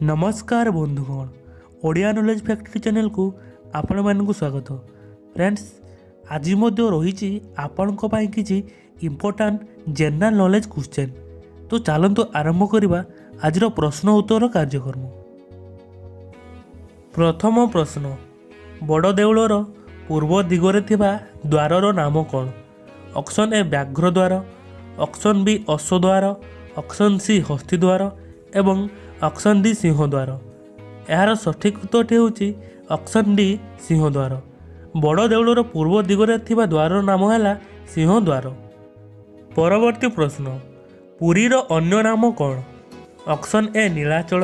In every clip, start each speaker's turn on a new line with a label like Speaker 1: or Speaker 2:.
Speaker 1: नमस्कार बंधुगण Odia knowledge factory channel को आपण मानक स्वागत। फ्रेंड्स आज रही आपण किसी इंपोर्टाट जनरल नॉलेज क्वेश्चन। तो चलतु आरंभ करवा आज प्रश्न उत्तर कार्यक्रम। प्रथम प्रश्न, बड़ देउलर पूर्व दिगरे थिबा द्वारर नाम कौन? ऑप्शन ए व्याघ्र द्वार, ऑप्शन बी अश्व द्वार, ऑप्शन सी हस्ती द्वार एवं ऑप्शन डी सिंहद्वार। यार सठिक उत्तर होची ऑप्शन डी सिंहद्वार। बड़ देउलर पूर्व दिगरे थिबा द्वारर नाम है सिंहद्वार। परवर्ती प्रश्न, पुरीर अन्य नाम कौन? Option A Nilachal,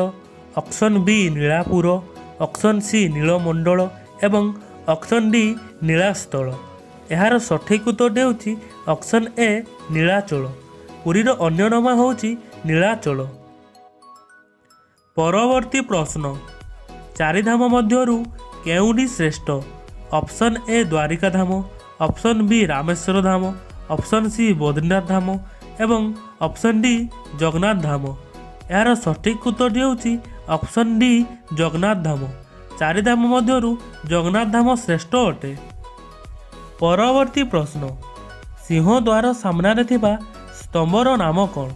Speaker 1: option B Nilapur, option C Nilamandal एवं ऑप्शन डी नीलास्थल। यार सठिक उत्तर होची ऑप्शन ए नीलाचल। पुरीर अन्य नाम होची नीलाचल। परवर्ती प्रश्न, चारिधाम मध्यरु केउंडी श्रेष्ठ? Option A Dwarika Dham, option B Rameshwar Dham, option C Badrinath Dham एवं ऑप्शन डी जगन्नाथ धाम। यार सठिक उत्तर होची ऑप्शन डी जगन्नाथ धाम। चारिधाम मध्यरु जगन्नाथ धाम श्रेष्ठ अटे। परवर्ती प्रश्न, सिंहद्वार सामने थिबा स्तंभर नाम कौन?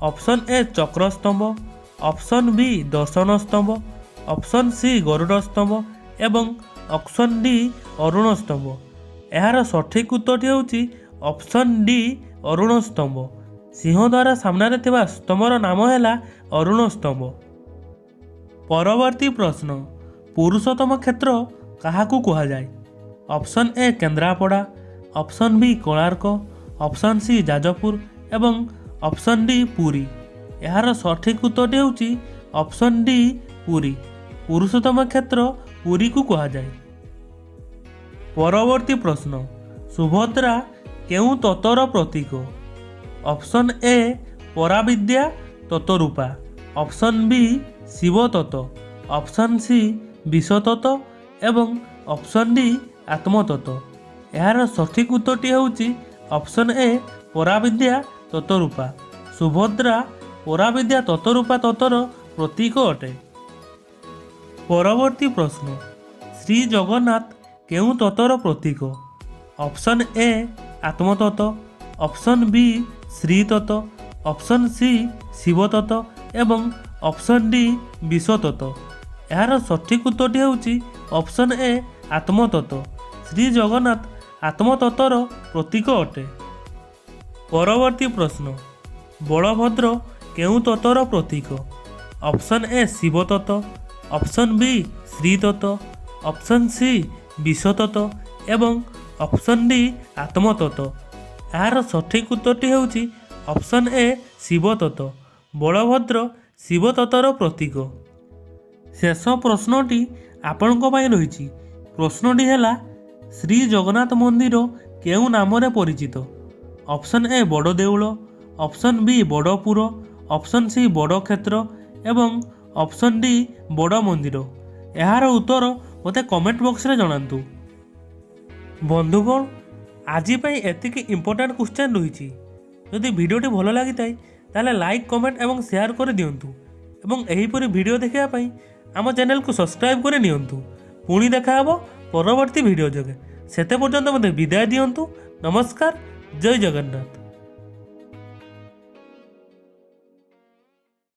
Speaker 1: ऑप्शन ए चक्र स्तंभ, ऑप्शन बी दर्शन स्तंभ, ऑप्शन सी गरुड़ स्तंभ एवं ऑप्शन डी अरुण स्तंभ। यार सठिक उत्तर होची ऑप्शन डी अरुण स्तंभ। सिंहद्वार सामने थिबा स्तंभर नाम है अरुण स्तंभ। परवर्ती प्रश्न, पुरुषोत्तम क्षेत्र काहाकू कहा जाए? Option A Kendrapara, option B Konark, option C Jajpur एवं ऑप्शन डी पुरी। यार सठिक उत्तर होची ऑप्शन डी पुरी। पुरुषोत्तम क्षेत्र पुरी को कहा जाए। परवर्ती प्रश्न, सुभद्रा केउ तत्वर प्रतीक? ऑप्शन ए पराविद्या तत्वरूपा, ऑप्शन बी शिव तत्व, ऑप्शन सी विष तत्व एवं ऑप्शन डी आत्मतत्व। यार सठिक उत्तर होची ऑप्शन ए पराविद्या तत्वरूपा। सुभद्रा पराविद्या तत्वरूपा तत्वर प्रतीक अटे। परवर्ती प्रश्न, श्री जगन्नाथ केउ तत्वर प्रतीक? ऑप्शन ए आत्मतत्व, ऑप्शन बी श्री तत्व, ऑप्शन सी शिव तत्व एवं ऑप्शन डी विष तत्व। यार सठिक उत्तर होची ऑप्शन ए आत्मतत्व। श्री जगन्नाथ आत्मतत्वर प्रतीक अटे। परवर्ती प्रश्न, बलभद्र केउ तत्वर प्रतीक? ऑप्शन ए शिव तत्व, ऑप्शन बी श्री तत्व, ऑप्शन सी विष तत्व एवं ऑप्शन डी आत्मतत्व। यार सठिक उत्तर होची ऑप्शन ए शिव तत्व। बलभद्र शिव तत्वर प्रतीक। शेष प्रश्नटी आपणको पाई रही। प्रश्नटी है श्री जगन्नाथ मंदिर केउ नाम परिचित? ऑप्शन ए बड़ देउल, option B Badpur, option C बड़ क्षेत्र एवं ऑप्शन डी बड़ मंदिर। यार उत्तर मते कमेंट बॉक्स रे जणांतु। बंधुगण आज एतिक इंपोर्टेंट क्वेश्चन रही। जदि वीडियोटी भल लगी ताले लाइक कमेंट एवं शेयर कर दिंतु एवं एहीपरि वीडियो देखा आम चैनल को सब्सक्राइब कर नियंतु। पुणी देखा परवर्ती वीडियो जगह। सेते पर्यंत मते विदाय दियंतु। नमस्कार, जय जगन्नाथ।